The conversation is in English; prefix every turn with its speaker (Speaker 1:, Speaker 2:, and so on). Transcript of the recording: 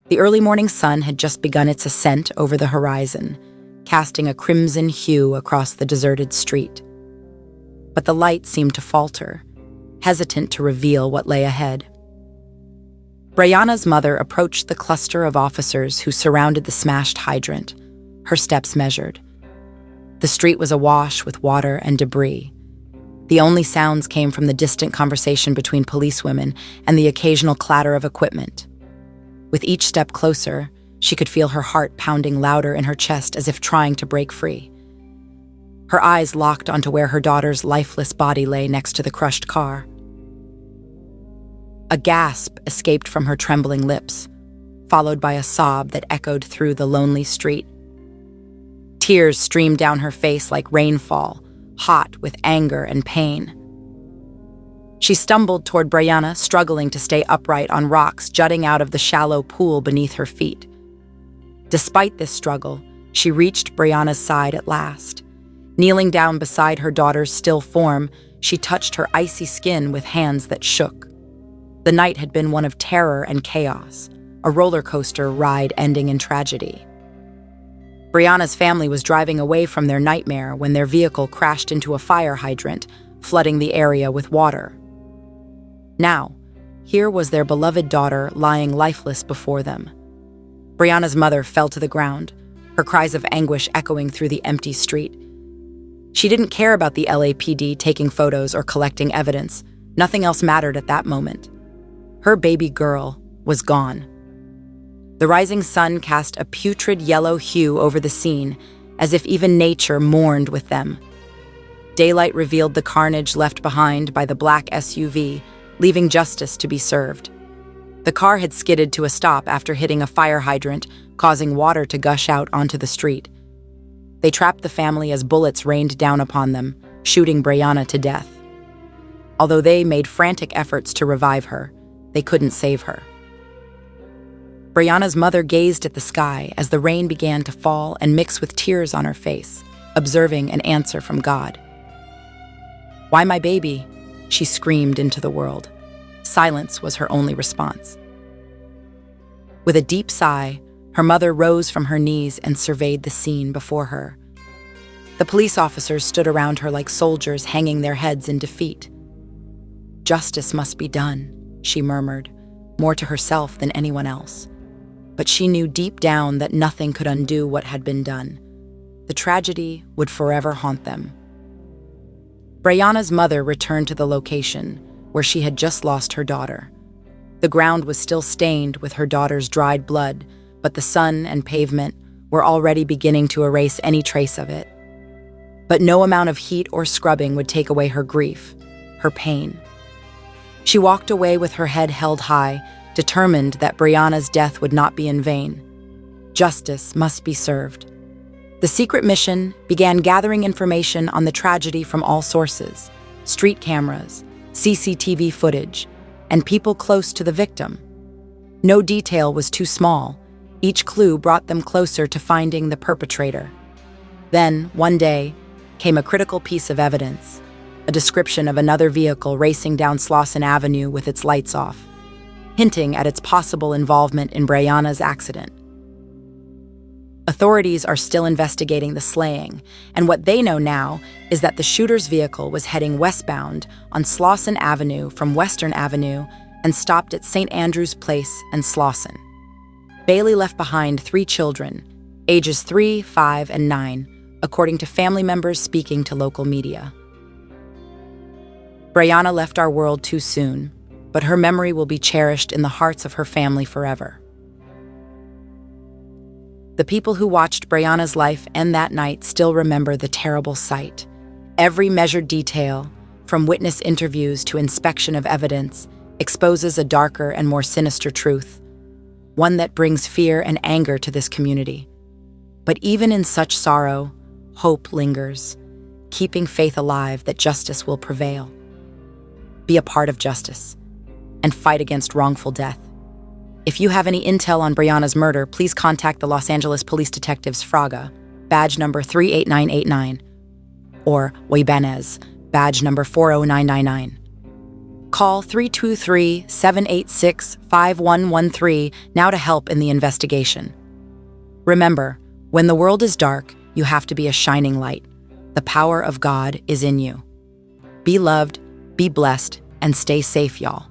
Speaker 1: The early morning sun had just begun its ascent over the horizon, casting a crimson hue across the deserted street. But the light seemed to falter, hesitant to reveal what lay ahead. BreYanna's mother approached the cluster of officers who surrounded the smashed hydrant, her steps measured. The street was awash with water and debris. The only sounds came from the distant conversation between policewomen and the occasional clatter of equipment. With each step closer, she could feel her heart pounding louder in her chest as if trying to break free. Her eyes locked onto where her daughter's lifeless body lay next to the crushed car. A gasp escaped from her trembling lips, followed by a sob that echoed through the lonely street. Tears streamed down her face like rainfall, hot with anger and pain. She stumbled toward BreYanna, struggling to stay upright on rocks jutting out of the shallow pool beneath her feet. Despite this struggle, she reached BreYanna's side at last. Kneeling down beside her daughter's still form, she touched her icy skin with hands that shook. The night had been one of terror and chaos, a roller coaster ride ending in tragedy. BreYanna's family was driving away from their nightmare when their vehicle crashed into a fire hydrant, flooding the area with water. Now, here was their beloved daughter lying lifeless before them. BreYanna's mother fell to the ground, her cries of anguish echoing through the empty street. She didn't care about the LAPD taking photos or collecting evidence. Nothing else mattered at that moment. Her baby girl was gone. The rising sun cast a putrid yellow hue over the scene, as if even nature mourned with them. Daylight revealed the carnage left behind by the black SUV, leaving justice to be served. The car had skidded to a stop after hitting a fire hydrant, causing water to gush out onto the street. They trapped the family as bullets rained down upon them, shooting BreYanna to death. Although they made frantic efforts to revive her, they couldn't save her. BreYanna's mother gazed at the sky as the rain began to fall and mix with tears on her face, observing an answer from God. "Why my baby?" she screamed into the world. Silence was her only response. With a deep sigh, her mother rose from her knees and surveyed the scene before her. The police officers stood around her like soldiers hanging their heads in defeat. "Justice must be done," she murmured, more to herself than anyone else. But she knew deep down that nothing could undo what had been done. The tragedy would forever haunt them. BreYanna's mother returned to the location where she had just lost her daughter. The ground was still stained with her daughter's dried blood, but the sun and pavement were already beginning to erase any trace of it. But no amount of heat or scrubbing would take away her grief, her pain. She walked away with her head held high, determined that BreYanna's death would not be in vain. Justice must be served. The secret mission began gathering information on the tragedy from all sources: street cameras, CCTV footage, and people close to the victim. No detail was too small. Each clue brought them closer to finding the perpetrator. Then, one day, came a critical piece of evidence: a description of another vehicle racing down Slauson Avenue with its lights off, hinting at its possible involvement in BreYanna's accident. Authorities are still investigating the slaying, and what they know now is that the shooter's vehicle was heading westbound on Slauson Avenue from Western Avenue and stopped at St. Andrew's Place and Slauson. Bailey left behind 3 children, ages 3, 5, and 9, according to family members speaking to local media. BreYanna left our world too soon, but her memory will be cherished in the hearts of her family forever. The people who watched BreYanna's life end that night still remember the terrible sight. Every measured detail, from witness interviews to inspection of evidence, exposes a darker and more sinister truth, one that brings fear and anger to this community. But even in such sorrow, hope lingers, keeping faith alive that justice will prevail. Be a part of justice and fight against wrongful death. If you have any intel on BreYanna's murder, please contact the Los Angeles Police Detectives Fraga, badge number 38989, or Webanez, badge number 40999. Call 323-786-5113 now to help in the investigation. Remember, when the world is dark, you have to be a shining light. The power of God is in you. Be loved, be blessed, and stay safe, y'all.